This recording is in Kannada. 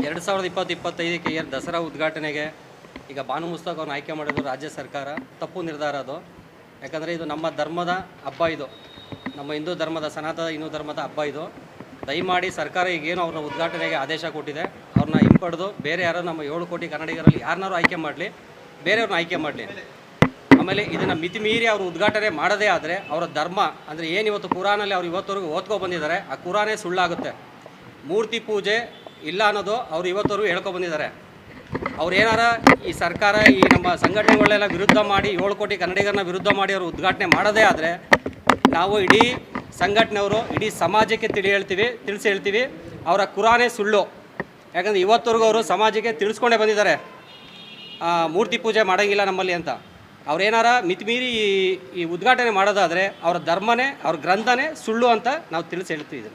2020-25ಕ್ಕೆ ಏನು ದಸರಾ ಉದ್ಘಾಟನೆಗೆ ಈಗ ಬಾನು ಮುಸ್ತಕ್ ಅವ್ರನ್ನ ಆಯ್ಕೆ ಮಾಡೋದು ರಾಜ್ಯ ಸರ್ಕಾರ ತಪ್ಪು ನಿರ್ಧಾರ ಅದು. ಯಾಕಂದರೆ ಇದು ನಮ್ಮ ಧರ್ಮದ ಹಬ್ಬ, ಇದು ನಮ್ಮ ಹಿಂದೂ ಧರ್ಮದ ಸನಾತನ ಹಿಂದೂ ಧರ್ಮದ ಹಬ್ಬ ಇದು. ದಯಮಾಡಿ ಸರ್ಕಾರ ಈಗೇನು ಅವ್ರನ್ನ ಉದ್ಘಾಟನೆಗೆ ಆದೇಶ ಕೊಟ್ಟಿದೆ, ಅವ್ರನ್ನ ಹಿಂಪಡೆದು ಬೇರೆ ಯಾರೋ ನಮ್ಮ 7 ಕೋಟಿ ಕನ್ನಡಿಗರಲ್ಲಿ ಯಾರನ್ನಾರು ಆಯ್ಕೆ ಮಾಡಲಿ, ಬೇರೆಯವ್ರನ್ನ ಆಯ್ಕೆ ಮಾಡಲಿ. ಆಮೇಲೆ ಇದನ್ನು ಮಿತಿಮೀರಿ ಅವರು ಉದ್ಘಾಟನೆ ಮಾಡದೇ ಆದರೆ ಅವರ ಧರ್ಮ ಅಂದರೆ ಏನು ಇವತ್ತು ಕುರಾನಲ್ಲಿ ಅವ್ರು ಇವತ್ತವರೆಗೂ ಓದ್ಕೊ ಬಂದಿದ್ದಾರೆ, ಆ ಕುರಾನೇ ಸುಳ್ಳಾಗುತ್ತೆ. ಮೂರ್ತಿ ಪೂಜೆ ಇಲ್ಲ ಅನ್ನೋದು ಅವ್ರು ಇವತ್ತವರೆಗೂ ಹೇಳ್ಕೊ ಬಂದಿದ್ದಾರೆ. ಅವ್ರು ಏನಾರ ಈ ಸರ್ಕಾರ ಈ ನಮ್ಮ ಸಂಘಟನೆಗಳೆಲ್ಲ ವಿರುದ್ಧ ಮಾಡಿ 7 ಕೋಟಿ ಕನ್ನಡಿಗರನ್ನ ವಿರುದ್ಧ ಮಾಡಿ ಅವರು ಉದ್ಘಾಟನೆ ಮಾಡೋದೇ ಆದರೆ ನಾವು ಇಡೀ ಸಂಘಟನೆಯವರು ಇಡೀ ಸಮಾಜಕ್ಕೆ ತಿಳಿಸಿ ಹೇಳ್ತೀವಿ ಅವರ ಕುರಾನೇ ಸುಳ್ಳು. ಯಾಕಂದರೆ ಇವತ್ತವರೆಗೂ ಅವರು ಸಮಾಜಕ್ಕೆ ತಿಳಿಸ್ಕೊಂಡೇ ಬಂದಿದ್ದಾರೆ ಮೂರ್ತಿ ಪೂಜೆ ಮಾಡೋಂಗಿಲ್ಲ ನಮ್ಮಲ್ಲಿ ಅಂತ. ಅವ್ರೇನಾರ ಮಿತಿಮೀರಿ ಈ ಉದ್ಘಾಟನೆ ಮಾಡೋದಾದರೆ ಅವರ ಧರ್ಮನೇ ಅವ್ರ ಗ್ರಂಥನೇ ಸುಳ್ಳು ಅಂತ ನಾವು ತಿಳಿಸಿ ಹೇಳ್ತೀವಿ.